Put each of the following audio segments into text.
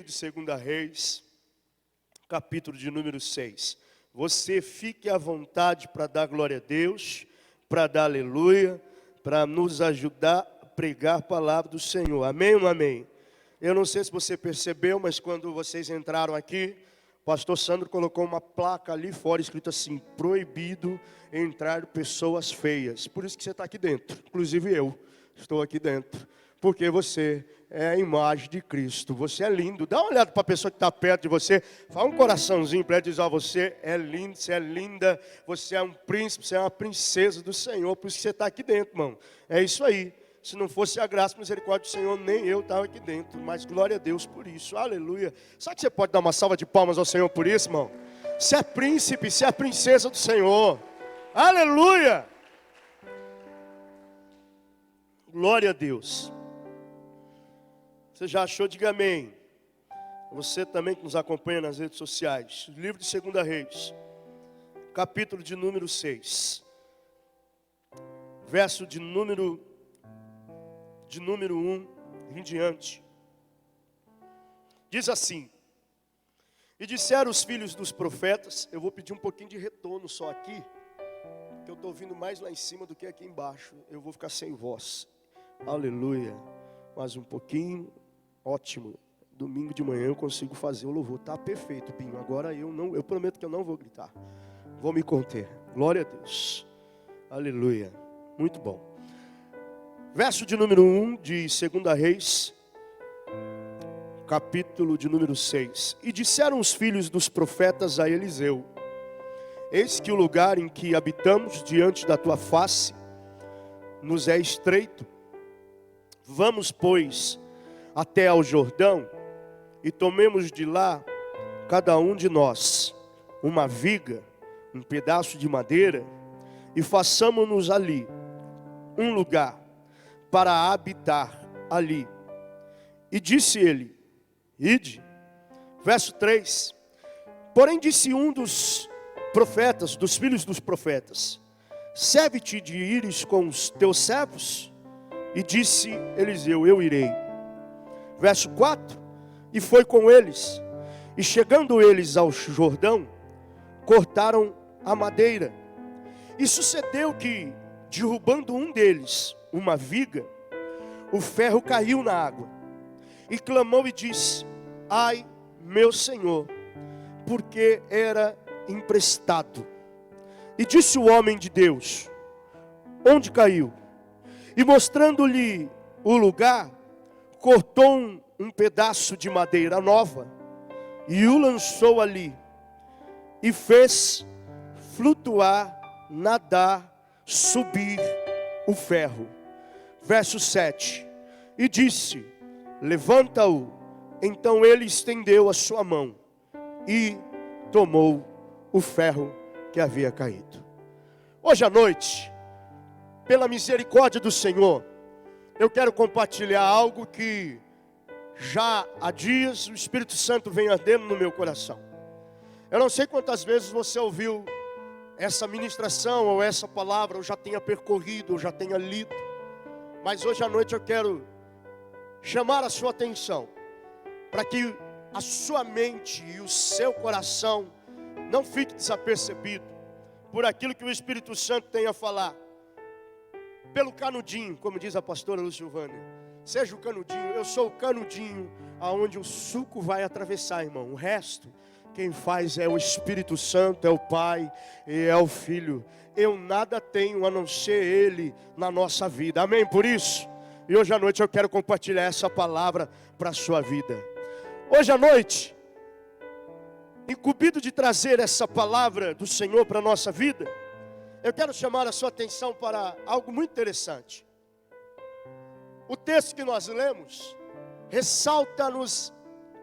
de 2 Reis, capítulo de número 6. Você fique à vontade para dar glória a Deus, para dar aleluia, para nos ajudar a pregar a palavra do Senhor. Amém ou não amém? Eu não sei se você percebeu, mas quando vocês entraram aqui, o pastor Sandro colocou uma placa ali fora, escrito assim: proibido entrar pessoas feias. Por isso que você está aqui dentro, inclusive eu estou aqui dentro, porque você é a imagem de Cristo. Você é lindo. Dá uma olhada para a pessoa que está perto de você. Fala um coraçãozinho para ela dizer: ó, você é lindo, você é linda. Você é um príncipe, você é uma princesa do Senhor. Por isso que você está aqui dentro, irmão. É isso aí. Se não fosse a graça e misericórdia do Senhor, nem eu estava aqui dentro. Mas glória a Deus por isso. Aleluia. Sabe que você pode dar uma salva de palmas ao Senhor por isso, irmão? Você é príncipe, você é a princesa do Senhor. Aleluia. Glória a Deus. Você já achou? Diga amém. Você também que nos acompanha nas redes sociais. Livro de 2 Reis, capítulo de número 6. Verso de número 1 em diante. Diz assim: e disseram os filhos dos profetas. Eu vou pedir um pouquinho de retorno só aqui, porque eu estou ouvindo mais lá em cima do que aqui embaixo. Eu vou ficar sem voz. Aleluia. Mais um pouquinho. Ótimo. Domingo de manhã eu consigo fazer o louvor. Tá perfeito, Pinho. Agora eu prometo que eu não vou gritar. Vou me conter. Glória a Deus. Aleluia. Muito bom. Verso de número 1 de 2 Reis, capítulo de número 6. E disseram os filhos dos profetas a Eliseu: eis que o lugar em que habitamos diante da tua face nos é estreito. Vamos, pois, até ao Jordão, e tomemos de lá, cada um de nós, uma viga, um pedaço de madeira, e façamo-nos ali um lugar para habitar ali. E disse ele: ide. Verso 3. Porém disse um dos profetas, dos filhos dos profetas: serve-te de ires com os teus servos? E disse Eliseu: eu irei. Verso 4. E foi com eles, e chegando eles ao Jordão, cortaram a madeira. E sucedeu que, derrubando um deles uma viga, o ferro caiu na água. E clamou e disse: ai, meu senhor, porque era emprestado. E disse o homem de Deus: onde caiu? E mostrando-lhe o lugar, cortou um pedaço de madeira nova e o lançou ali, e fez flutuar, nadar, subir o ferro. Verso 7. E disse: levanta-o. Então ele estendeu a sua mão e tomou o ferro que havia caído. Hoje à noite, pela misericórdia do Senhor, eu quero compartilhar algo que já há dias o Espírito Santo vem ardendo no meu coração. Eu não sei quantas vezes você ouviu essa ministração ou essa palavra, ou já tenha percorrido, ou já tenha lido. Mas hoje à noite eu quero chamar a sua atenção, para que a sua mente e o seu coração não fique desapercebido por aquilo que o Espírito Santo tem a falar. Pelo canudinho, como diz a pastora Lucilvânia. Seja o canudinho. Eu sou o canudinho aonde o suco vai atravessar, irmão. O resto, quem faz é o Espírito Santo, é o Pai e é o Filho. Eu nada tenho a não ser Ele na nossa vida. Amém? Por isso, e hoje à noite eu quero compartilhar essa palavra para a sua vida. Hoje à noite, incumbido de trazer essa palavra do Senhor para a nossa vida, eu quero chamar a sua atenção para algo muito interessante. O texto que nós lemos ressalta-nos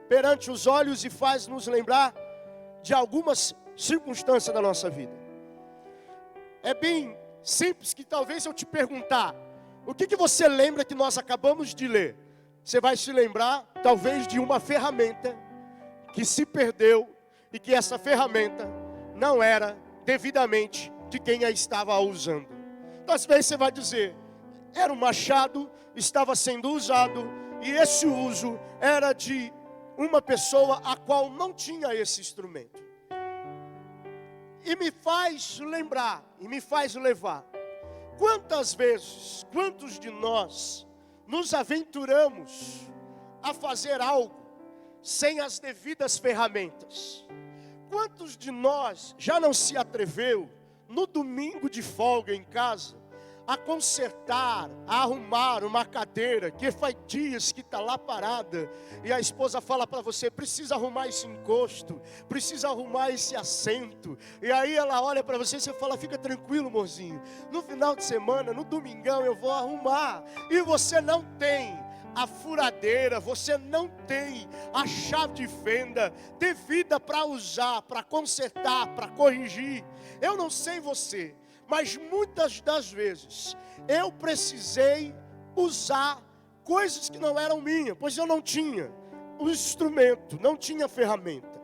perante os olhos e faz-nos lembrar de algumas circunstâncias da nossa vida. É bem simples que talvez eu te perguntar: o que você lembra que nós acabamos de ler? Você vai se lembrar talvez de uma ferramenta que se perdeu e que essa ferramenta não era devidamente de quem a estava usando. Então às vezes você vai dizer: era um machado, estava sendo usado, e esse uso era de uma pessoa a qual não tinha esse instrumento. E me faz lembrar, e me faz levar. Quantas vezes, quantos de nós nos aventuramos a fazer algo sem as devidas ferramentas? Quantos de nós já não se atreveu, no domingo de folga em casa, a consertar, a arrumar uma cadeira que faz dias que está lá parada, e a esposa fala para você, precisa arrumar esse encosto, precisa arrumar esse assento, e aí ela olha para você e você fala, fica tranquilo, amorzinho, no final de semana, no domingão eu vou arrumar, e você não tem a furadeira, você não tem a chave de fenda devida para usar, para consertar, para corrigir. Eu não sei você, mas muitas das vezes eu precisei usar coisas que não eram minhas, pois eu não tinha o instrumento, não tinha ferramenta.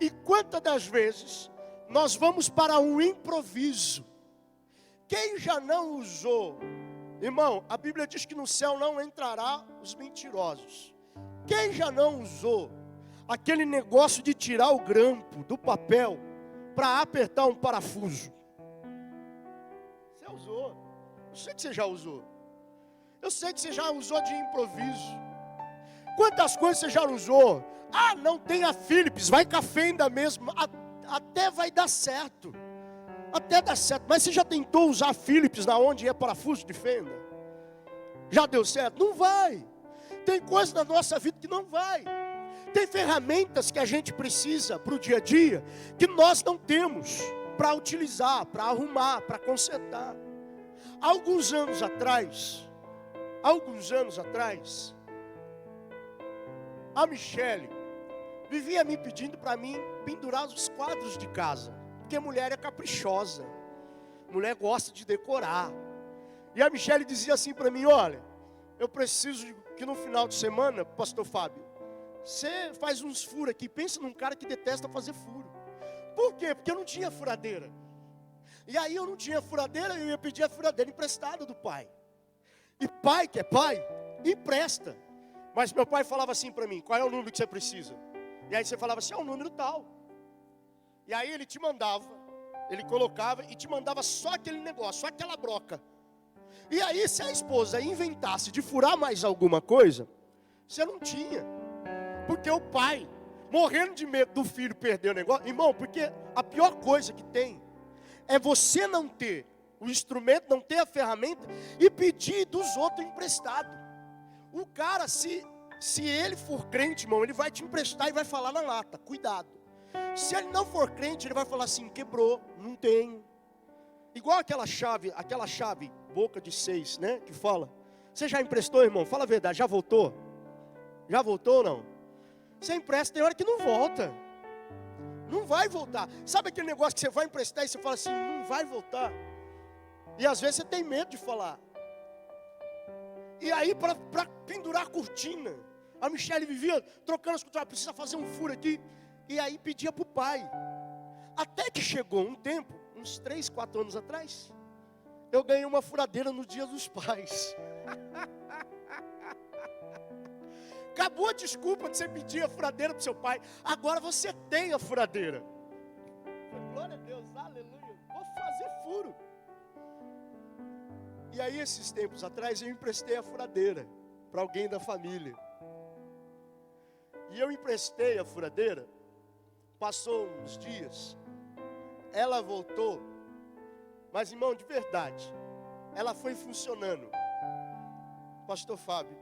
E quantas das vezes nós vamos para um improviso? Quem já não usou? Irmão, a Bíblia diz que no céu não entrará os mentirosos. Quem já não usou aquele negócio de tirar o grampo do papel para apertar um parafuso? Você usou. Eu sei que você já usou. Eu sei que você já usou de improviso. Quantas coisas você já usou? Ah, não tem a Philips, vai com a fenda mesmo. Até vai dar certo. Até dá certo, mas você já tentou usar Philips na onde é parafuso de fenda? Já deu certo? Não vai. Tem coisas na nossa vida que não vai. Tem ferramentas que a gente precisa para o dia a dia, que nós não temos para utilizar, para arrumar, para consertar. Alguns anos atrás, a Michele vivia me pedindo para mim pendurar os quadros de casa. Porque mulher é caprichosa, mulher gosta de decorar. E a Michele dizia assim para mim, olha, eu preciso que no final de semana, pastor Fábio, você faz uns furos aqui, pensa num cara que detesta fazer furo. Por quê? Porque eu não tinha furadeira. E aí eu não tinha furadeira, eu ia pedir a furadeira emprestada do pai. E pai, que é pai, empresta. Mas meu pai falava assim para mim, qual é o número que você precisa? E aí você falava assim, é um número tal. E aí ele te mandava, ele colocava e te mandava só aquele negócio, só aquela broca. E aí se a esposa inventasse de furar mais alguma coisa, você não tinha. Porque o pai, morrendo de medo do filho perder o negócio, irmão, porque a pior coisa que tem é você não ter o instrumento, não ter a ferramenta e pedir dos outros emprestado. O cara, se ele for crente, irmão, ele vai te emprestar e vai falar na lata, cuidado. Se ele não for crente, ele vai falar assim, quebrou, não tenho. Igual aquela chave boca de 6, né, que fala. Você já emprestou, irmão? Fala a verdade, já voltou? Já voltou ou não? Você empresta, tem hora que não volta. Não vai voltar. Sabe aquele negócio que você vai emprestar e você fala assim, não vai voltar. E às vezes você tem medo de falar. E aí para pendurar a cortina, a Michele vivia trocando as cortinas, precisa fazer um furo aqui. E aí pedia para o pai. Até que chegou um tempo, uns 3, 4 anos atrás, eu ganhei uma furadeira no Dia dos Pais. Acabou a desculpa de você pedir a furadeira para o seu pai. Agora você tem a furadeira. Glória a Deus, aleluia. Vou fazer furo. E aí esses tempos atrás eu emprestei a furadeira para alguém da família. E eu emprestei a furadeira. Passou uns dias, ela voltou, mas irmão, de verdade, ela foi funcionando. Pastor Fábio,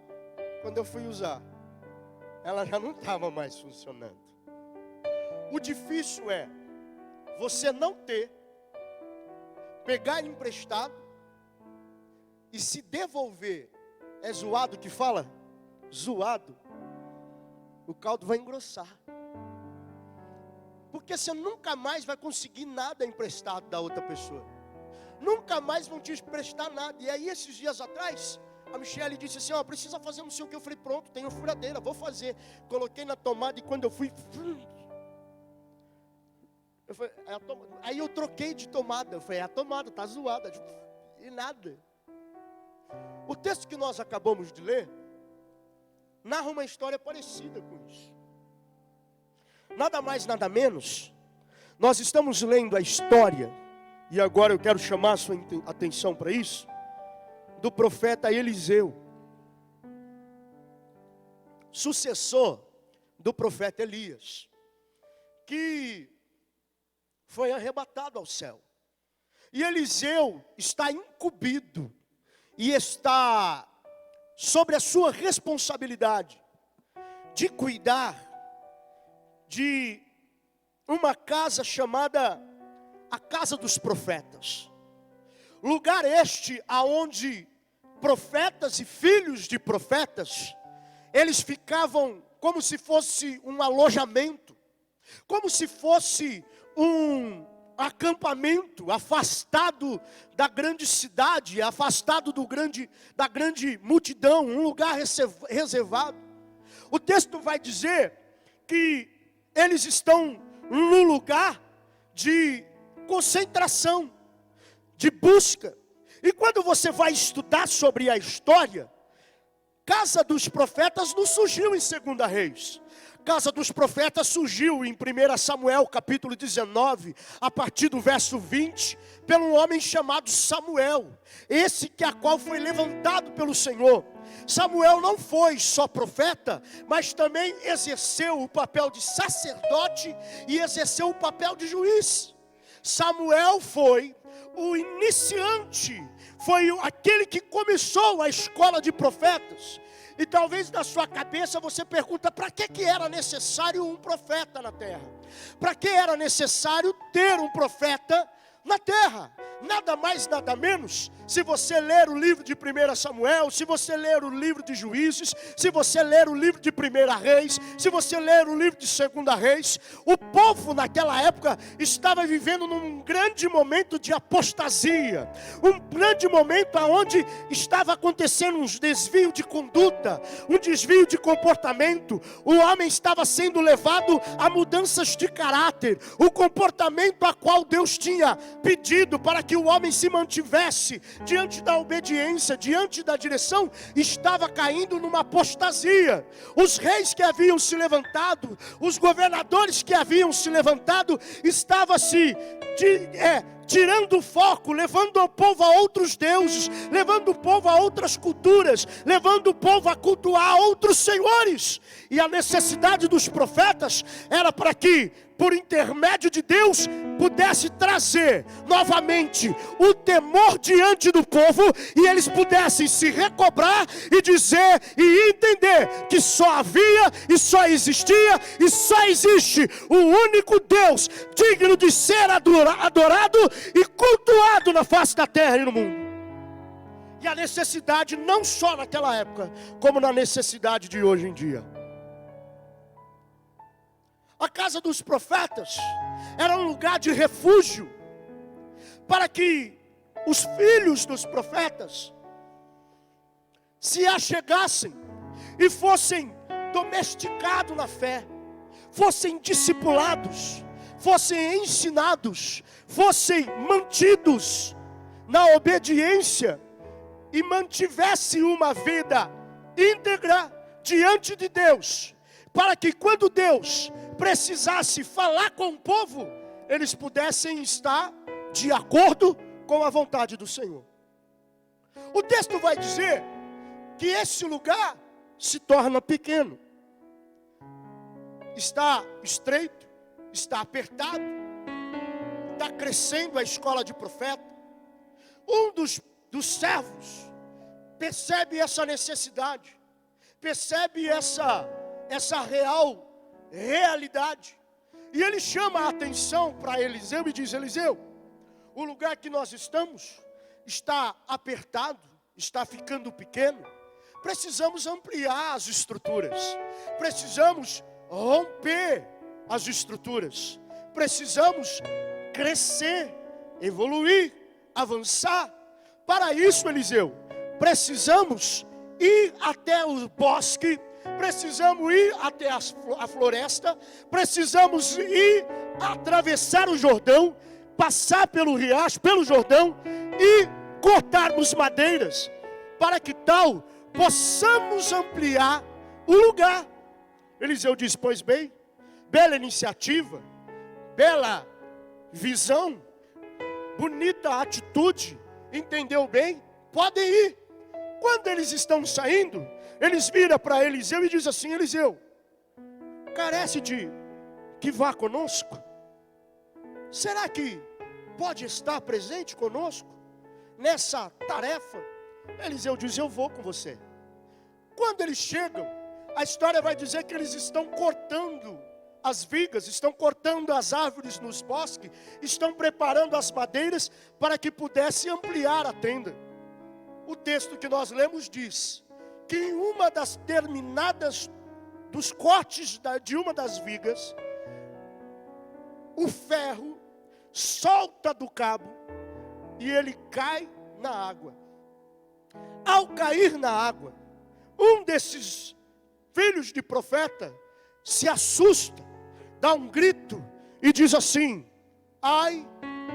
quando eu fui usar, ela já não estava mais funcionando. O difícil é você não ter, pegar ele emprestado e se devolver. É zoado que fala? Zoado. O caldo vai engrossar. Porque você nunca mais vai conseguir nada emprestado da outra pessoa. Nunca mais vão te emprestar nada. E aí esses dias atrás, a Michele disse assim, ó, precisa fazer não sei o que. Eu falei, pronto, tenho furadeira, vou fazer. Coloquei na tomada e quando eu fui... Aí eu troquei de tomada. Eu falei, a tomada está zoada. E nada. O texto que nós acabamos de ler, narra uma história parecida com isso. nada mais, nada menos, nós estamos lendo a história, e agora eu quero chamar a sua atenção para isso, do profeta Eliseu, sucessor do profeta Elias, que foi arrebatado ao céu. E Eliseu está incumbido e está sobre a sua responsabilidade de cuidar de uma casa chamada a Casa dos Profetas. Lugar este aonde profetas e filhos de profetas, eles ficavam como se fosse um alojamento, como se fosse um acampamento, afastado da grande cidade, afastado da grande multidão, um lugar reservado. O texto vai dizer que eles estão num lugar de concentração, de busca. E quando você vai estudar sobre a história, Casa dos Profetas não surgiu em 2 Reis. Casa dos Profetas surgiu em 1 Samuel capítulo 19, a partir do verso 20, pelo homem chamado Samuel, esse que a qual foi levantado pelo Senhor. Samuel não foi só profeta, mas também exerceu o papel de sacerdote e exerceu o papel de juiz. Samuel foi o iniciante, foi aquele que começou a escola de profetas. E talvez na sua cabeça você pergunta, para que era necessário um profeta na terra? Para que era necessário ter um profeta na terra? Nada mais, nada menos, se você ler o livro de 1 Samuel, se você ler o livro de Juízes, se você ler o livro de 1 Reis, se você ler o livro de 2 Reis, o povo naquela época estava vivendo num grande momento de apostasia, um grande momento onde estava acontecendo um desvio de conduta, um desvio de comportamento. O homem estava sendo levado a mudanças de caráter, o comportamento a qual Deus tinha pedido para que o homem se mantivesse diante da obediência, diante da direção, estava caindo numa apostasia. Os reis que haviam se levantado, os governadores que haviam se levantado, estavam tirando o foco, levando o povo a outros deuses, levando o povo a outras culturas, levando o povo a cultuar outros senhores. E a necessidade dos profetas era para que, por intermédio de Deus, pudesse trazer novamente o temor diante do povo, e eles pudessem se recobrar e dizer e entender que só havia e só existia e só existe o único Deus digno de ser adorado e cultuado na face da terra e no mundo. E a necessidade não só naquela época, como na necessidade de hoje em dia. A casa dos profetas era um lugar de refúgio para que os filhos dos profetas se achegassem e fossem domesticados na fé, fossem discipulados, fossem ensinados, fossem mantidos na obediência e mantivesse uma vida íntegra diante de Deus, para que quando Deus precisasse falar com o povo, eles pudessem estar de acordo com a vontade do Senhor. O texto vai dizer que esse lugar se torna pequeno, está estreito, está apertado, está crescendo a escola de profeta. Um dos servos percebe essa necessidade, percebe essa real realidade, e ele chama a atenção para Eliseu e diz: Eliseu, o lugar que nós estamos está apertado, está ficando pequeno, precisamos ampliar as estruturas, precisamos romper as estruturas, precisamos crescer, evoluir, avançar. Para isso, Eliseu, precisamos ir até o bosque, precisamos ir até a floresta, precisamos ir atravessar o Jordão, passar pelo riacho, pelo Jordão, e cortarmos madeiras, para que tal possamos ampliar o lugar. Eliseu diz: pois bem, bela iniciativa, bela visão, bonita atitude, entendeu bem? Podem ir. Quando eles estão saindo, eles viram para Eliseu e dizem assim: Eliseu, carece de que vá conosco? Será que pode estar presente conosco nessa tarefa? Eliseu diz: eu vou com você. Quando eles chegam, a história vai dizer que eles estão cortando as vigas, estão cortando as árvores nos bosques, estão preparando as madeiras para que pudesse ampliar a tenda. O texto que nós lemos diz que em uma das terminadas dos cortes de uma das vigas, o ferro solta do cabo e ele cai na água. Ao cair na água, um desses filhos de profeta se assusta, dá um grito e diz assim: ai,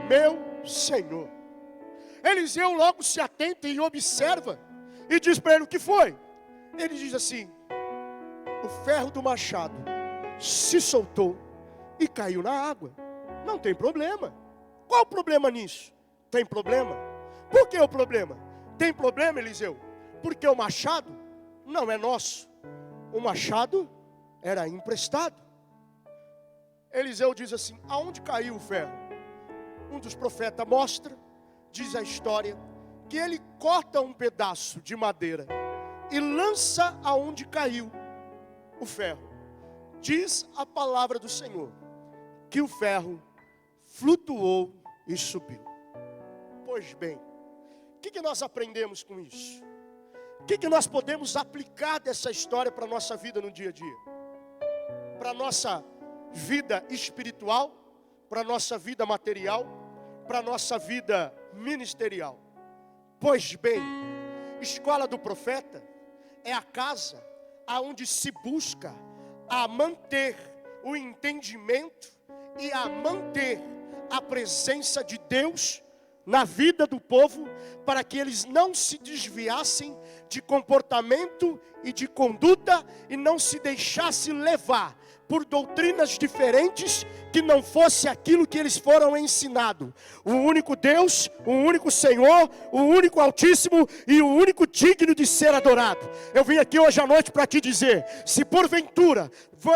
meu Senhor. Eliseu logo se atenta e observa e diz para ele: o que foi? Ele diz assim: o ferro do machado se soltou e caiu na água. Não tem problema. Qual o problema nisso? Tem problema. Por que o problema? Tem problema, Eliseu, porque o machado não é nosso. O machado era emprestado. Eliseu diz assim: aonde caiu o ferro? Um dos profetas mostra, diz a história, que ele corta um pedaço de madeira e lança aonde caiu o ferro. Diz a palavra do Senhor que o ferro flutuou e subiu. Pois bem, o que nós aprendemos com isso? O que nós podemos aplicar dessa história para a nossa vida no dia a dia? Para a nossa vida espiritual, para a nossa vida material, para a nossa vida ministerial. Pois bem, escola do profeta é a casa aonde se busca a manter o entendimento e a manter a presença de Deus na vida do povo, para que eles não se desviassem de comportamento e de conduta e não se deixassem levar por doutrinas diferentes que não fosse aquilo que eles foram ensinados. O único Deus, o único Senhor, o único Altíssimo e o único digno de ser adorado. Eu vim aqui hoje à noite para te dizer, se porventura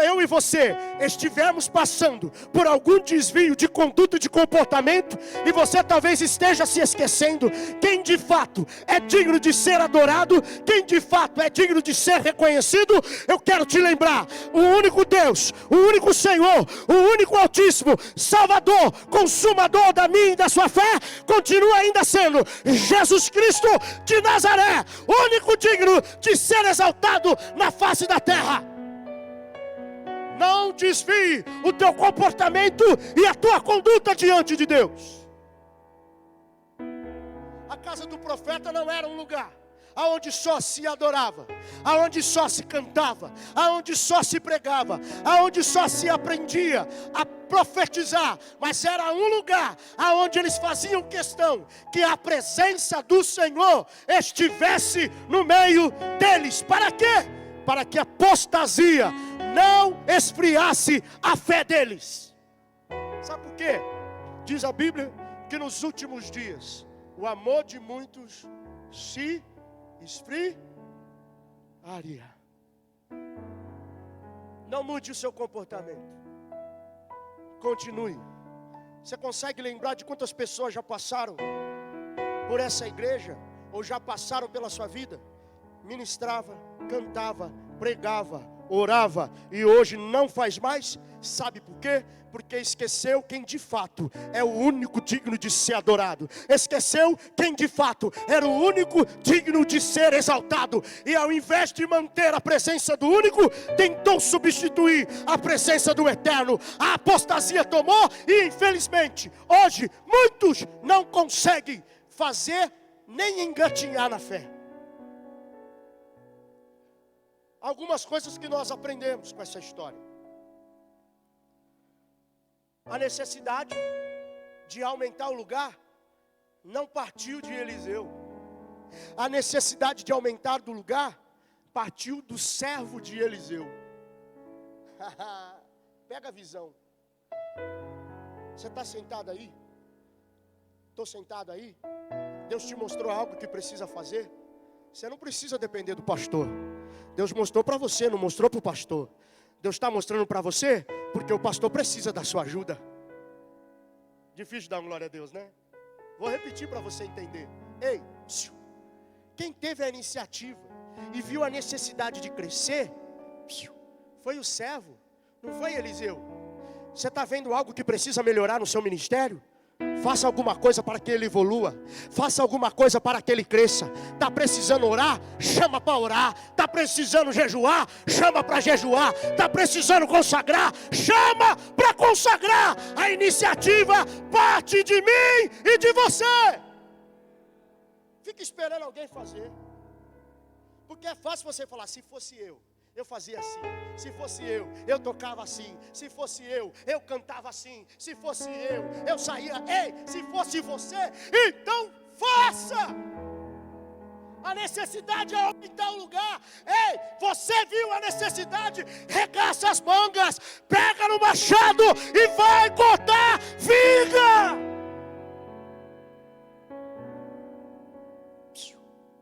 eu e você estivermos passando por algum desvio de conduta e de comportamento, e você talvez esteja se esquecendo quem de fato é digno de ser adorado, quem de fato é digno de ser reconhecido, eu quero te lembrar: o único Deus, o único Senhor, o único Altíssimo, Salvador, Consumador da minha e da sua fé, continua ainda sendo Jesus Cristo de Nazaré, único digno de ser exaltado na face da terra. Não desvie o teu comportamento e a tua conduta diante de Deus. A casa do profeta não era um lugar aonde só se adorava, aonde só se cantava, aonde só se pregava, aonde só se aprendia a profetizar, mas era um lugar aonde eles faziam questão que a presença do Senhor estivesse no meio deles. Para quê? Para que a apostasia não esfriasse a fé deles. Sabe por quê? Diz a Bíblia que nos últimos dias o amor de muitos se esfriaria. Não mude o seu comportamento. Continue. Você consegue lembrar de quantas pessoas já passaram por essa igreja, ou já passaram pela sua vida? Ministrava, cantava, pregava, orava, e hoje não faz mais. Sabe por quê? Porque esqueceu quem de fato é o único digno de ser adorado. Esqueceu quem de fato era o único digno de ser exaltado. E ao invés de manter a presença do único, tentou substituir a presença do eterno. A apostasia tomou e infelizmente hoje muitos não conseguem fazer nem engatinhar na fé. Algumas coisas que nós aprendemos com essa história. A necessidade de aumentar o lugar não partiu de Eliseu. A necessidade de aumentar do lugar partiu do servo de Eliseu. pega a visão. Você está sentado aí? Estou sentado aí? Deus te mostrou algo que precisa fazer? Você não precisa depender do pastor. Deus mostrou para você, não mostrou para o pastor. Deus está mostrando para você, porque o pastor precisa da sua ajuda. Difícil dar glória a Deus, né? Vou repetir para você entender. Ei, quem teve a iniciativa e viu a necessidade de crescer, foi o servo, não foi Eliseu. Você está vendo algo que precisa melhorar no seu ministério? Faça alguma coisa para que ele evolua. Faça alguma coisa para que ele cresça. Está precisando orar? Chama para orar. Está precisando jejuar? Chama para jejuar. Está precisando consagrar? Chama para consagrar. A iniciativa parte de mim e de você. Fica esperando alguém fazer. Porque é fácil você falar, se fosse eu fazia assim. Se fosse eu tocava assim. Se fosse eu cantava assim. Se fosse eu saía. Ei, se fosse você, então faça. A necessidade é aumentar o lugar. Ei, você viu a necessidade? Regaça as mangas, pega no machado e vai cortar viga.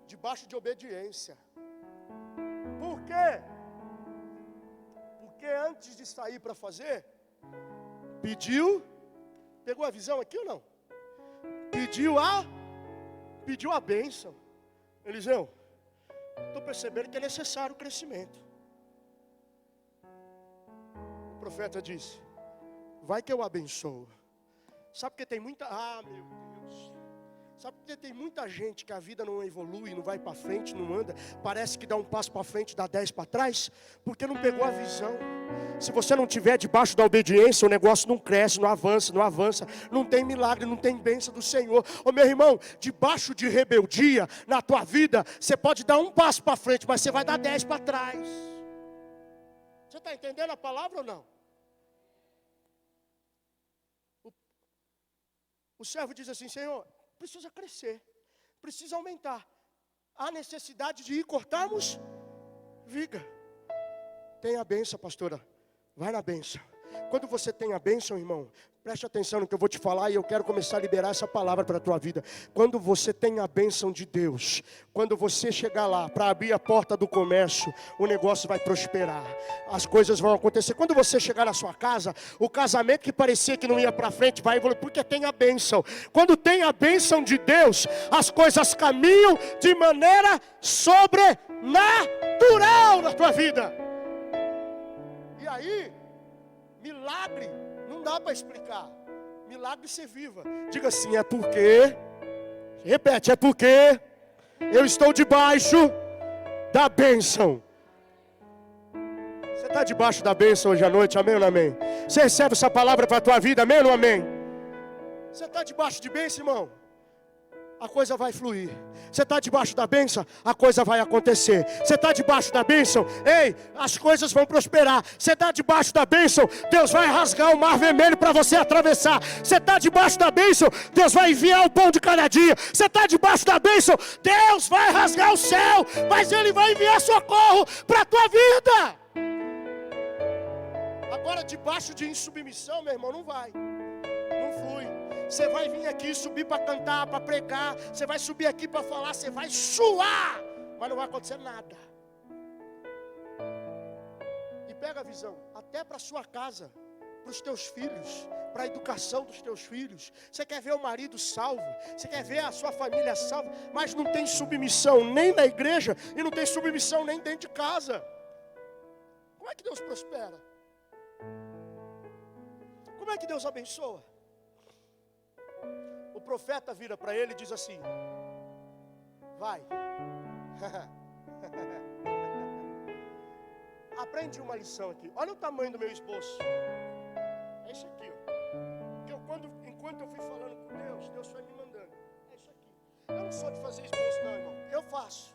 Debaixo de obediência. Por quê? Porque antes de sair para fazer, pediu, pegou a visão aqui ou não? Pediu a bênção. Eliseu, estou percebendo que é necessário o crescimento. O profeta disse, vai que eu abençoo. Sabe porque tem muita, meu Deus. Sabe porque tem muita gente que a vida não evolui, não vai para frente, não anda. Parece que dá um passo para frente, dá 10 para trás, porque não pegou a visão. Se você não estiver debaixo da obediência, o negócio não cresce, não avança. Não tem milagre, não tem bênção do Senhor. Ô meu irmão, debaixo de rebeldia, na tua vida, você pode dar um passo para frente, mas você vai dar 10 para trás. Você está entendendo a palavra ou não? O servo diz assim, Senhor, precisa crescer, precisa aumentar. Há necessidade de ir cortarmos viga. Tem a bênção, pastora. Vai na bênção. Quando você tem a bênção, irmão, preste atenção no que eu vou te falar e eu quero começar a liberar essa palavra para a tua vida. Quando você tem a bênção de Deus, quando você chegar lá para abrir a porta do comércio, o negócio vai prosperar, as coisas vão acontecer. Quando você chegar na sua casa, o casamento que parecia que não ia para frente vai evoluir, porque tem a bênção. Quando tem a bênção de Deus, as coisas caminham de maneira sobrenatural na tua vida. E aí, milagre não dá para explicar. Milagre você viva. Diga assim, é porque, repete, é porque eu estou debaixo da bênção. Você está debaixo da bênção hoje à noite, amém ou não amém? Você recebe essa palavra para a tua vida, amém ou não amém? Você está debaixo de bênção, irmão? A coisa vai fluir. Você está debaixo da bênção, a coisa vai acontecer. Você está debaixo da bênção, ei, as coisas vão prosperar. Você está debaixo da bênção, Deus vai rasgar o mar vermelho para você atravessar. Você está debaixo da bênção, Deus vai enviar o pão de cada dia. Você está debaixo da bênção, Deus vai rasgar o céu, mas Ele vai enviar socorro para a tua vida. Agora, debaixo de insubmissão, meu irmão, não vai. Não flui. Você vai vir aqui subir para cantar, para pregar. Você vai subir aqui para falar. Você vai suar, mas não vai acontecer nada. E pega a visão, até para a sua casa, para os teus filhos, para a educação dos teus filhos. Você quer ver o marido salvo, você quer ver a sua família salva, mas não tem submissão nem na igreja e não tem submissão nem dentro de casa. Como é que Deus prospera? Como é que Deus abençoa? O profeta vira para ele e diz assim, vai, aprende uma lição aqui. Olha o tamanho do meu esboço. É isso aqui, ó. Enquanto eu fui falando com Deus, Deus foi me mandando. É isso aqui. Eu não sou de fazer esboço não, irmão. Eu faço.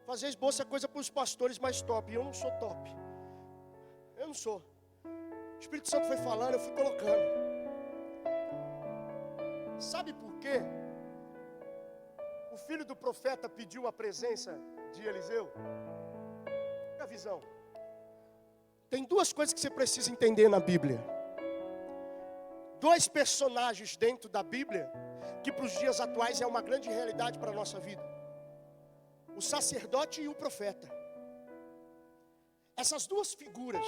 Fazer esboço é coisa para os pastores mais top. E eu não sou top. Eu não sou. O Espírito Santo foi falando, eu fui colocando. Sabe por quê? O filho do profeta pediu a presença de Eliseu. Olha a visão. Tem duas coisas que você precisa entender na Bíblia. Dois personagens dentro da Bíblia, que para os dias atuais é uma grande realidade para a nossa vida. O sacerdote e o profeta. Essas duas figuras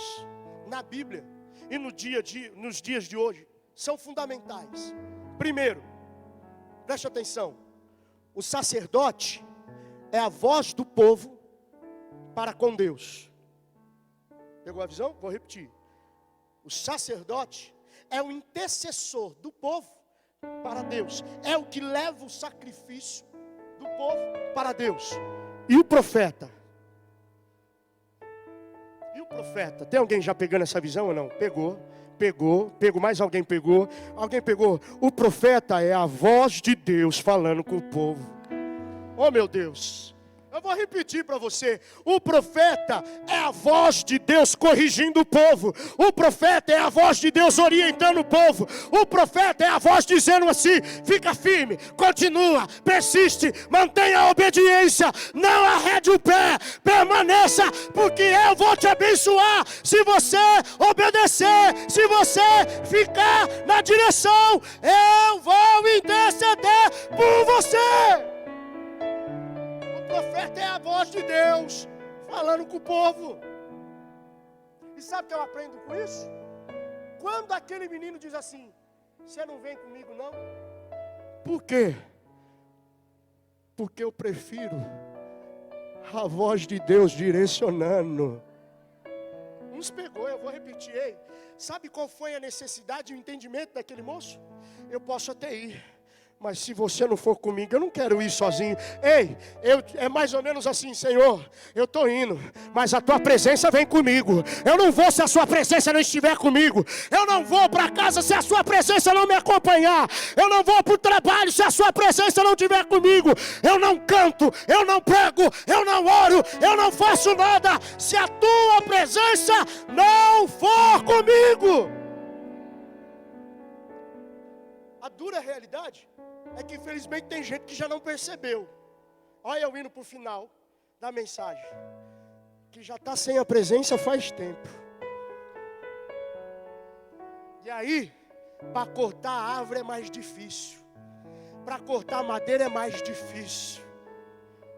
na Bíblia e nos dias de hoje são fundamentais. Primeiro, preste atenção. O sacerdote é a voz do povo para com Deus. Pegou a visão? Vou repetir. O sacerdote é o intercessor do povo para Deus. É o que leva o sacrifício do povo para Deus. E o profeta? E o profeta? Tem alguém já pegando essa visão ou não? Pegou. Mais alguém pegou? Alguém pegou? O profeta é a voz de Deus falando com o povo. Oh meu Deus! Eu vou repetir para você. O profeta é a voz de Deus corrigindo o povo. O profeta é a voz de Deus orientando o povo. O profeta é a voz dizendo assim: fica firme, continua, persiste, mantenha a obediência, não arrede o pé, permaneça, porque eu vou te abençoar se você obedecer, se você ficar na direção, eu vou interceder por você. O profeta é a voz de Deus falando com o povo. E sabe o que eu aprendo com isso? Quando aquele menino diz assim: você não vem comigo não? Por quê? Porque eu prefiro a voz de Deus direcionando. Uns pegou, eu vou repetir. Ei, sabe qual foi a necessidade e o entendimento daquele moço? Eu posso até ir, mas se você não for comigo, eu não quero ir sozinho. Ei, é mais ou menos assim: Senhor, eu estou indo, mas a tua presença vem comigo. Eu não vou se a sua presença não estiver comigo. Eu não vou para casa se a sua presença não me acompanhar. Eu não vou para o trabalho se a sua presença não estiver comigo. Eu não canto, eu não prego, eu não oro, eu não faço nada se a tua presença não for comigo. A dura realidade é que infelizmente tem gente que já não percebeu. Olha eu indo para o final da mensagem, que já está sem a presença faz tempo. E aí, para cortar a árvore é mais difícil. Para cortar a madeira é mais difícil.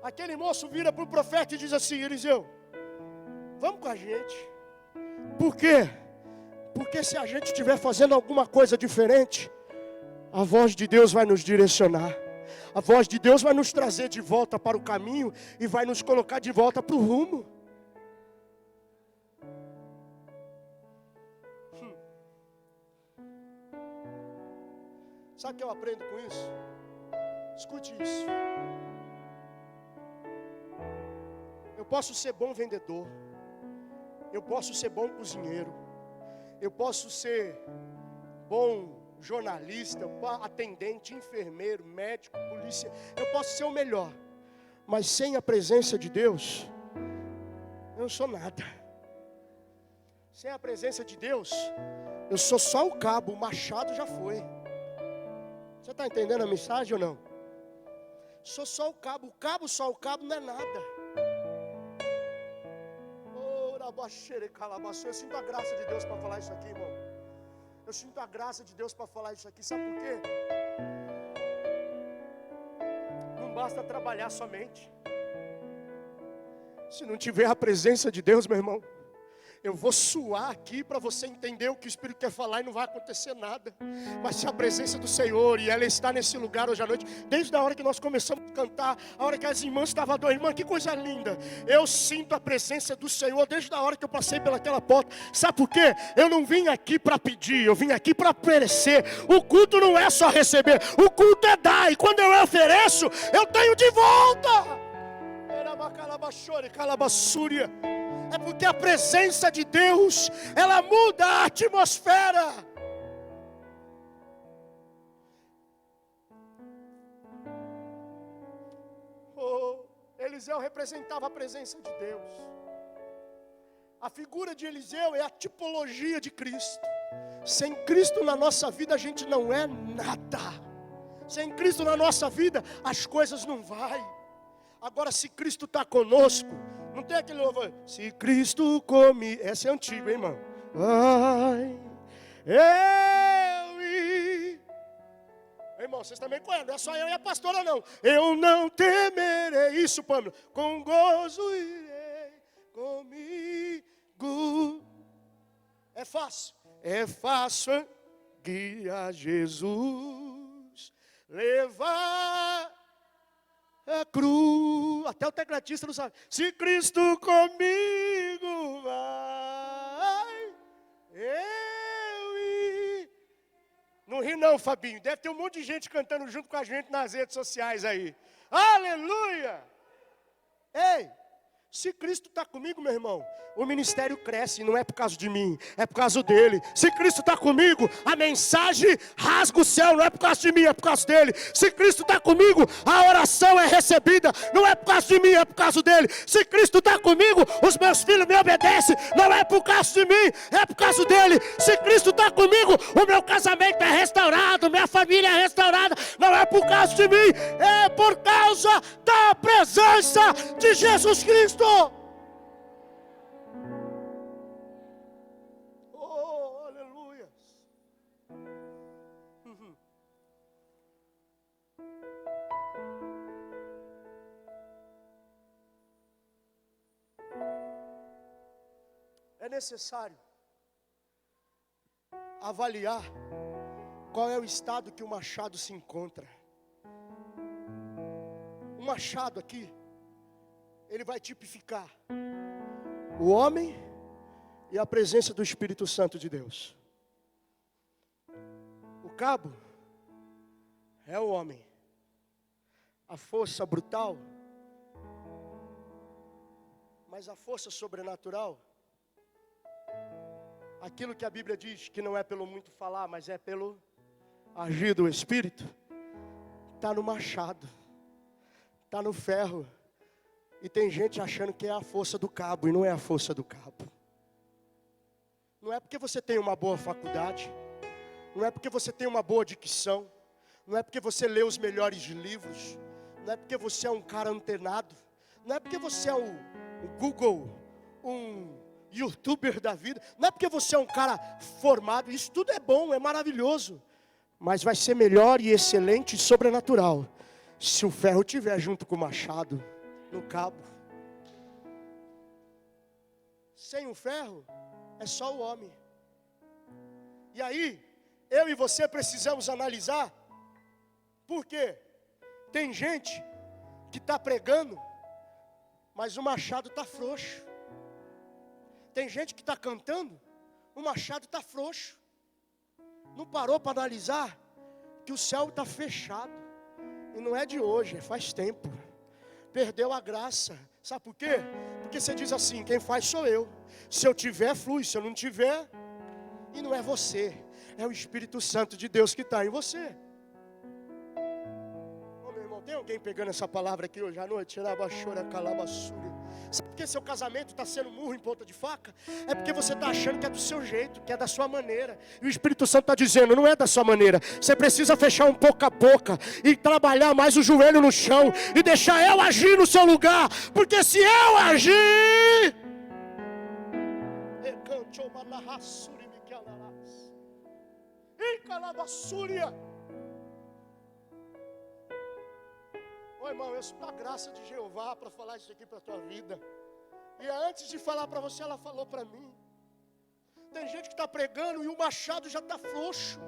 Aquele moço vira para o profeta e diz assim: Eliseu, vamos com a gente. Por quê? Porque se a gente estiver fazendo alguma coisa diferente, a voz de Deus vai nos direcionar. A voz de Deus vai nos trazer de volta para o caminho e vai nos colocar de volta para o rumo. Sabe o que eu aprendo com isso? Escute isso. Eu posso ser bom vendedor. Eu posso ser bom cozinheiro. Eu posso ser bom jornalista, atendente, enfermeiro, médico, polícia. Eu posso ser o melhor, mas sem a presença de Deus, eu não sou nada. Sem a presença de Deus, eu sou só o cabo, o machado já foi. Você está entendendo a mensagem ou não? Sou só o cabo não é nada. Eu sinto a graça de Deus para falar isso aqui, irmão. Eu sinto a graça de Deus para falar isso aqui. Sabe por quê? Não basta trabalhar somente. Se não tiver a presença de Deus, meu irmão, eu vou suar aqui para você entender o que o Espírito quer falar e não vai acontecer nada. Mas se a presença do Senhor, e ela está nesse lugar hoje à noite, desde a hora que nós começamos a cantar, a hora que as irmãs estavam adorando, irmã, que coisa linda. Eu sinto a presença do Senhor desde a hora que eu passei pelaquela porta. Sabe por quê? Eu não vim aqui para pedir, eu vim aqui para oferecer. O culto não é só receber, o culto é dar. E quando eu ofereço, eu tenho de volta. É porque a presença de Deus, ela muda a atmosfera. Eliseu representava a presença de Deus. A figura de Eliseu é a tipologia de Cristo. Sem Cristo na nossa vida a gente não é nada. Sem Cristo na nossa vida as coisas não vai. Agora se Cristo está conosco, Não tem aquele louvor. Se Cristo comigo. Essa é antiga, hein, irmão? Ai, eu e... Irmão, vocês também conhecem. Não é só eu e a pastora, não. Eu não temerei. Isso, Pâmela. Com gozo irei comigo. É fácil. É fácil guiar Jesus, levar a cruz. Até o tecladista não sabe. Se Cristo comigo vai, eu e... Não ri não, Fabinho. Deve ter um monte de gente cantando junto com a gente nas redes sociais aí. Aleluia! Ei! Se Cristo está comigo, meu irmão, o ministério cresce, não é por causa de mim, é por causa dele. Se Cristo está comigo, a mensagem rasga o céu, não é por causa de mim, é por causa dele. Se Cristo está comigo, a oração é recebida, não é por causa de mim, é por causa dele. Se Cristo está comigo, os meus filhos me obedecem, não é por causa de mim, é por causa dele. Se Cristo está comigo, o meu casamento é restaurado, minha família é restaurada, não é por causa de mim, é por causa da presença de Jesus Cristo. Oh, aleluia. É necessário avaliar qual é o estado que o machado se encontra. O machado aqui, ele vai tipificar o homem e a presença do Espírito Santo de Deus. O cabo é o homem. A força brutal, mas a força sobrenatural, aquilo que a Bíblia diz que não é pelo muito falar, mas é pelo agir do Espírito, está no machado, está no ferro. E tem gente achando que é a força do cabo, e não é a força do cabo. Não é porque você tem uma boa faculdade, não é porque você tem uma boa dicção, não é porque você lê os melhores livros, não é porque você é um cara antenado, não é porque você é o Google, um youtuber da vida, não é porque você é um cara formado. Isso tudo é bom, é maravilhoso, mas vai ser melhor e excelente e sobrenatural se o ferro estiver junto com o machado no cabo. Sem o ferro é só o homem. E aí eu e você precisamos analisar. Por quê? Tem gente que está pregando, mas o machado está frouxo. Tem gente que está cantando, o machado está frouxo. Não parou para analisar que o céu está fechado. E não é de hoje, faz tempo. Perdeu a graça. Sabe por quê? Porque você diz assim, quem faz sou eu. Se eu tiver, flui. Se eu não tiver, e não é você, é o Espírito Santo de Deus que está em você. Ô meu irmão, tem alguém pegando essa palavra aqui hoje à noite? Sabe por que seu casamento está sendo murro em ponta de faca? É porque você está achando que é do seu jeito, que é da sua maneira. E o Espírito Santo está dizendo, não é da sua maneira. Você precisa fechar um pouco a boca e trabalhar mais o joelho no chão e deixar eu agir no seu lugar. Porque se eu agir... Ô irmão, eu sou da graça de Jeová para falar isso aqui para a tua vida. E antes de falar para você, ela falou para mim. Tem gente que está pregando e o machado já está frouxo.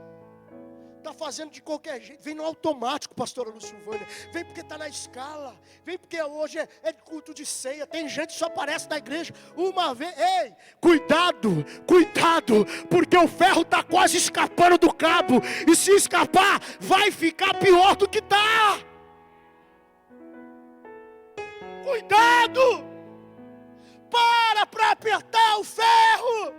Está fazendo de qualquer jeito. Vem no automático, pastora Lucilvânia. Vem porque está na escala. Vem porque hoje é de culto de ceia. Tem gente que só aparece na igreja uma vez. Ei, cuidado, cuidado. Porque o ferro está quase escapando do cabo. E se escapar, vai ficar pior do que está. Cuidado! Para apertar o ferro.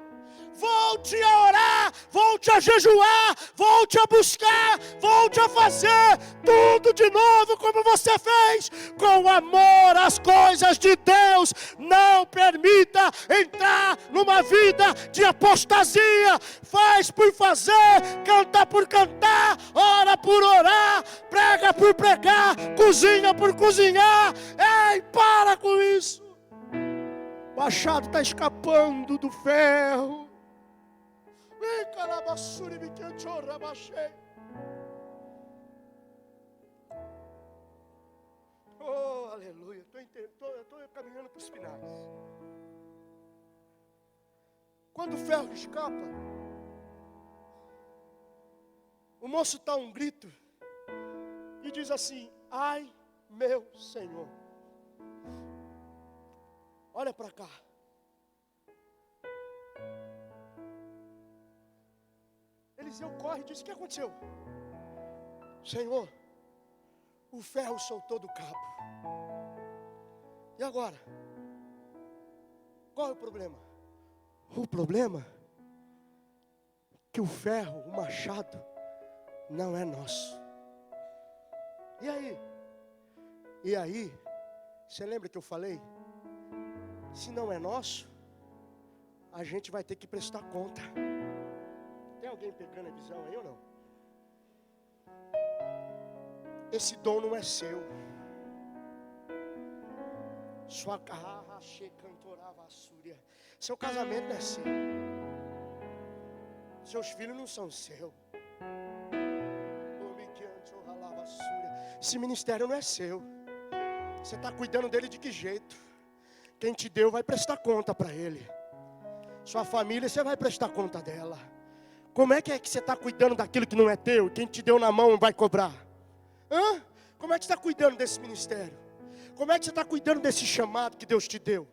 Volte a orar, volte a jejuar, volte a buscar, volte a fazer tudo de novo como você fez, com amor às coisas de Deus. Não permita entrar numa vida de apostasia. Faz por fazer, canta por cantar, ora por orar, prega por pregar, cozinha por cozinhar. Ei, para com isso. machado está escapando do ferro. Oh, aleluia. Estou caminhando para os finais. Quando o ferro escapa, o moço dá um grito e diz assim: ai, meu Senhor. Olha para cá. Eliseu corre e diz: o que aconteceu? Senhor, o ferro soltou do cabo. E agora? Qual é o problema? O problema é que o ferro, o machado, não é nosso. E aí? E aí? Você lembra que eu falei? Se não é nosso, a gente vai ter que prestar conta. Tem alguém pegando a visão aí ou não? Esse dom não é seu. Sua carra cantorava a súria. Seu casamento não é seu. Seus filhos não são seus. Esse ministério não é seu. Você está cuidando dele de que jeito? Quem te deu vai prestar conta para ele. Sua família, você vai prestar conta dela. Como é que você está cuidando daquilo que não é teu? Quem te deu na mão vai cobrar? Hã? Como é que você está cuidando desse ministério? Como é que você está cuidando desse chamado que Deus te deu?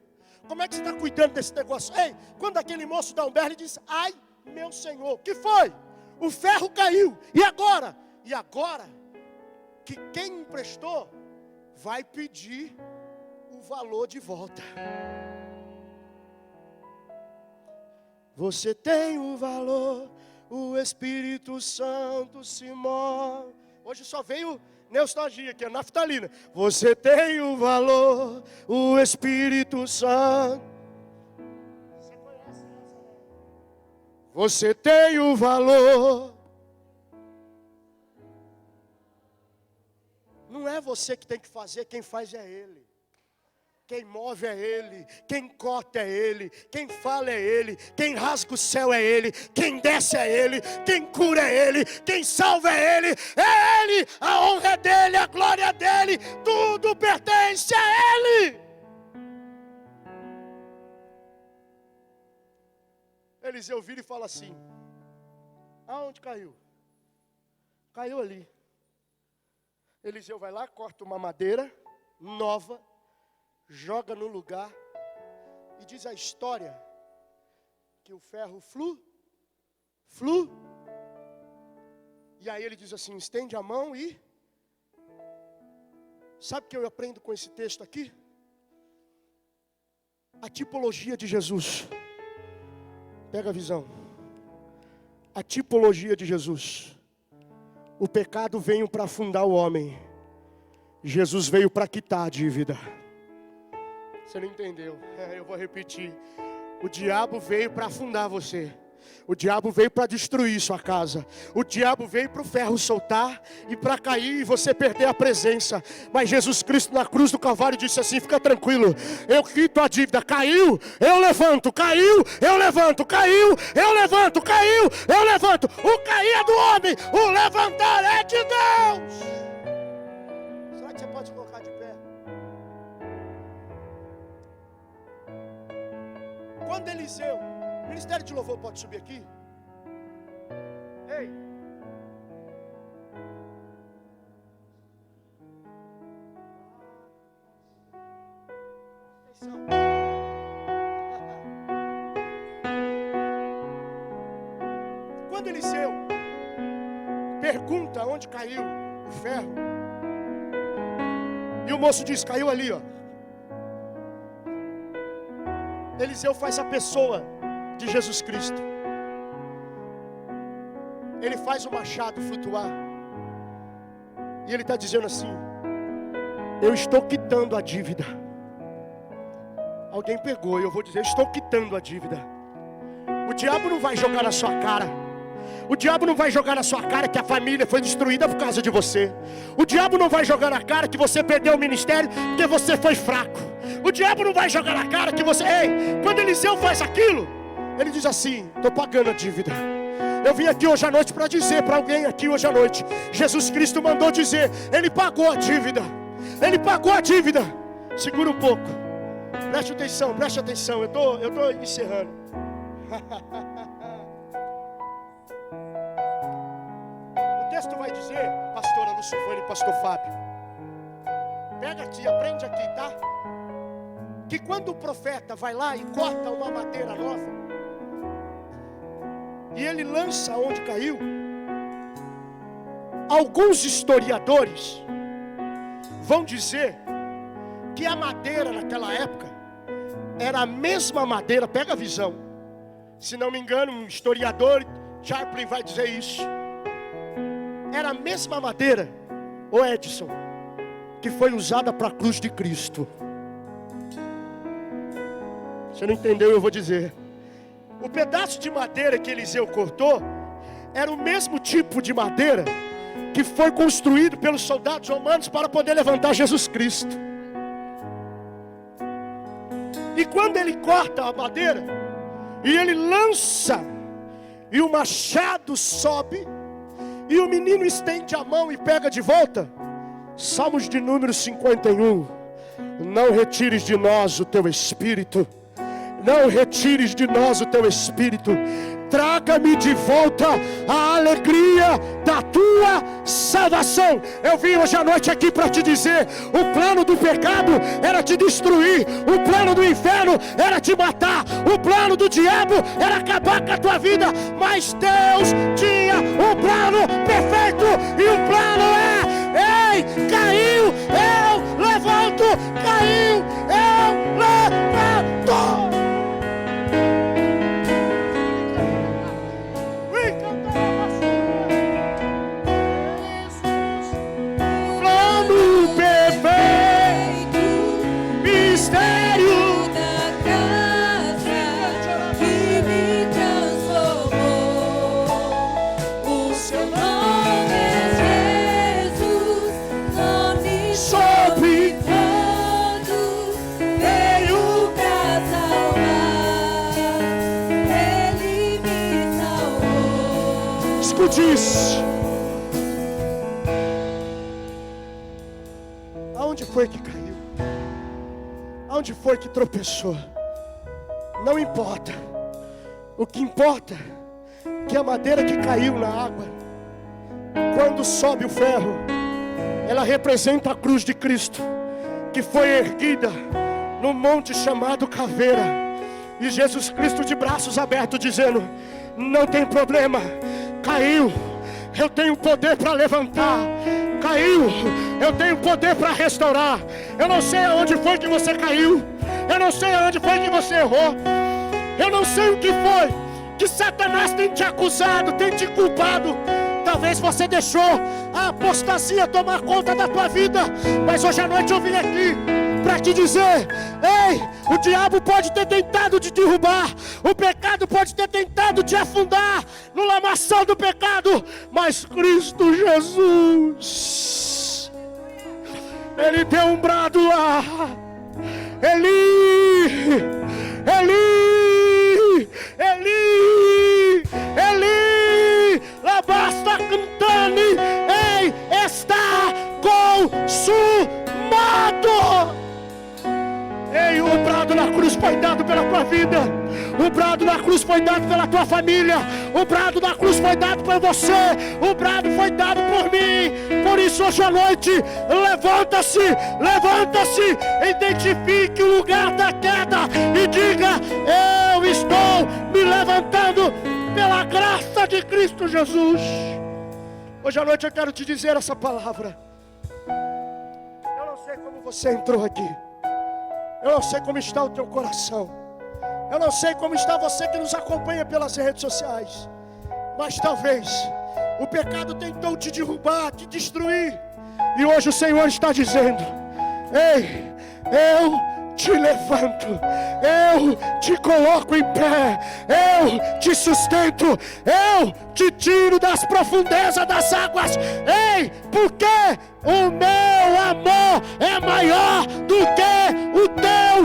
Como é que você está cuidando desse negócio? Ei, quando aquele moço dá um berro, ele diz: ai, meu Senhor, o que foi? O ferro caiu. E agora? E agora? Que quem emprestou vai pedir o valor de volta. Você tem o valor, o Espírito Santo se move. Hoje só veio nostalgia aqui, a naftalina. Você tem o valor, o Espírito Santo. Você conhece essa, né? Você tem o valor. Não é você que tem que fazer, quem faz é Ele. Quem move é Ele, quem corta é Ele, quem fala é Ele, quem rasga o céu é Ele, quem desce é Ele, quem cura é Ele, quem salva é Ele, a honra é dEle, a glória é dEle, tudo pertence a Ele. Eliseu vira e fala assim: aonde caiu? Caiu ali. Eliseu vai lá, corta uma madeira nova, joga no lugar e diz a história que o ferro e aí ele diz assim: estende a mão e... Sabe o que eu aprendo com esse texto aqui? A tipologia de Jesus. Pega a visão. A tipologia de Jesus. O pecado veio para afundar o homem. Jesus veio para quitar a dívida. Você não entendeu? Eu vou repetir. O diabo veio para afundar você. O diabo veio para destruir sua casa. O diabo veio para o ferro soltar e para cair e você perder a presença. Mas Jesus Cristo na cruz do Calvário disse assim: fica tranquilo, eu quito a dívida. Caiu, eu levanto. Caiu, eu levanto. Caiu, eu levanto. Caiu, eu levanto. O cair é do homem, o levantar é de Deus. Será que você pode colocar de pé? Quando Eliseu... Ministério de Louvor pode subir aqui? Ei! Atenção! Quando Eliseu pergunta onde caiu o ferro, e o moço diz: caiu ali, ó. Eliseu faz a pessoa de Jesus Cristo. Ele faz o machado flutuar. E ele está dizendo assim: eu estou quitando a dívida. Alguém pegou e eu vou dizer: eu estou quitando a dívida. O diabo não vai jogar na sua cara. O diabo não vai jogar na sua cara que a família foi destruída por causa de você. O diabo não vai jogar na cara que você perdeu o ministério porque você foi fraco. O diabo não vai jogar na cara que você... Ei, quando Eliseu faz aquilo, ele diz assim: estou pagando a dívida. Eu vim aqui hoje à noite para dizer para alguém aqui hoje à noite, Jesus Cristo mandou dizer, Ele pagou a dívida. Ele pagou a dívida. Segura um pouco. Preste atenção. Eu tô encerrando. O texto vai dizer, pastora Lucifone e pastor Fábio, pega aqui, aprende aqui, tá? Que quando o profeta vai lá e corta uma madeira nova, e ele lança onde caiu, alguns historiadores vão dizer que a madeira naquela época era a mesma madeira, pega a visão, se não me engano, um historiador, Chaplin, vai dizer isso. Era a mesma madeira, ô Edson, que foi usada para a cruz de Cristo. Você não entendeu, eu vou dizer. O pedaço de madeira que Eliseu cortou era o mesmo tipo de madeira que foi construído pelos soldados romanos para poder levantar Jesus Cristo. E quando ele corta a madeira e ele lança, e o machado sobe, e o menino estende a mão e pega de volta. Salmos de número 51. Não retires de nós o teu espírito. Não retires de nós o teu espírito. Traga-me de volta a alegria da tua salvação. Eu vim hoje à noite aqui para te dizer: o plano do pecado era te destruir, o plano do inferno era te matar, o plano do diabo era acabar com a tua vida. Mas Deus tinha um plano perfeito, e o plano é: ei, caiu, eu levanto, caiu, eu levanto. Diz, aonde foi que caiu? Aonde foi que tropeçou? Não importa. O que importa é que a madeira que caiu na água, quando sobe o ferro, ela representa a cruz de Cristo, que foi erguida no monte chamado Caveira, e Jesus Cristo de braços abertos dizendo: não tem problema, caiu, eu tenho poder para levantar. Caiu, eu tenho poder para restaurar. Eu não sei aonde foi que você caiu, eu não sei aonde foi que você errou, eu não sei o que foi que Satanás tem te acusado, tem te culpado. Talvez você deixou a apostasia tomar conta da tua vida, mas hoje à noite eu vim aqui para te dizer: ei, o diabo pode ter tentado te derrubar, o pecado pode ter tentado te afundar no lamaçal do pecado, mas Cristo Jesus, Ele deu um brado lá: Eli, Eli, Eli, Eli, lá basta cantando, ei, está consumado. Ei, o brado na cruz foi dado pela tua vida, o brado na cruz foi dado pela tua família, o brado na cruz foi dado por você, o brado foi dado por mim. Por isso hoje à noite, levanta-se, levanta-se, identifique o lugar da queda e diga: eu estou me levantando pela graça de Cristo Jesus. Hoje à noite eu quero te dizer essa palavra. Eu não sei como você entrou aqui, eu não sei como está o teu coração, eu não sei como está você que nos acompanha pelas redes sociais, mas talvez o pecado tentou te derrubar, te destruir, e hoje o Senhor está dizendo: ei, eu te levanto, eu te coloco em pé, eu te sustento, eu te tiro das profundezas das águas. Ei, porque o meu amor é maior do que o teu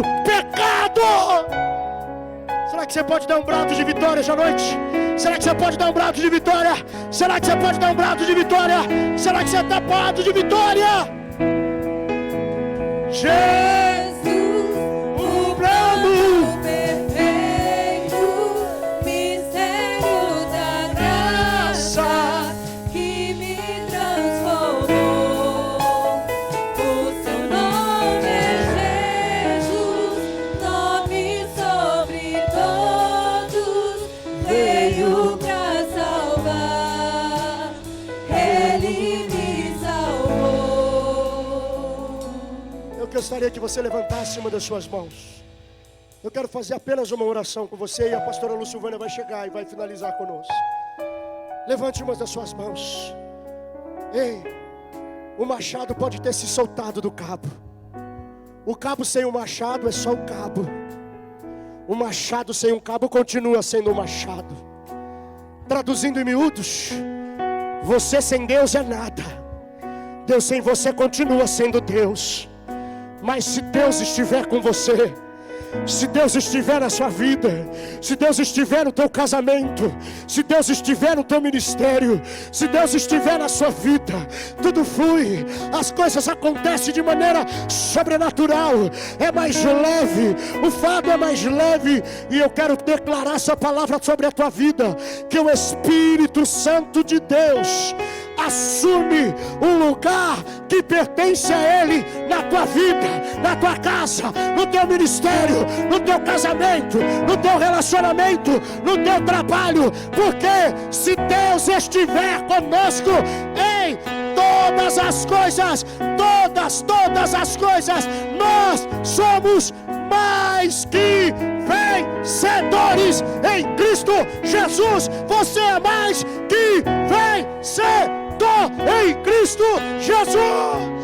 que você pode dar um brado de vitória essa noite? Será que você pode dar um brado de vitória? Será que você pode dar um brado de vitória? Será que você está parado de vitória? Jesus, o plano perfeito, mistério da graça que me transformou. O seu nome é Jesus, nome sobre todos, veio pra salvar, Ele me salvou. Eu gostaria que você levantasse uma das suas mãos. Eu quero fazer apenas uma oração com você e a pastora Lucilvânia vai chegar e vai finalizar conosco. Levante uma das suas mãos. Ei, o machado pode ter se soltado do cabo. O cabo sem o machado é só o cabo. O machado sem um cabo continua sendo um machado. Traduzindo em miúdos, você sem Deus é nada. Deus sem você continua sendo Deus. Mas se Deus estiver com você, se Deus estiver na sua vida, se Deus estiver no teu casamento, se Deus estiver no teu ministério, se Deus estiver na sua vida, tudo flui, as coisas acontecem de maneira sobrenatural, é mais leve, o fardo é mais leve. E eu quero declarar essa palavra sobre a tua vida, que o Espírito Santo de Deus assume um lugar que pertence a Ele na tua vida, na tua casa, no teu ministério, no teu casamento, no teu relacionamento, no teu trabalho, porque se Deus estiver conosco em todas as coisas, todas as coisas, nós somos mais que vencedores em Cristo Jesus. Você é mais que vencedor em Cristo Jesus.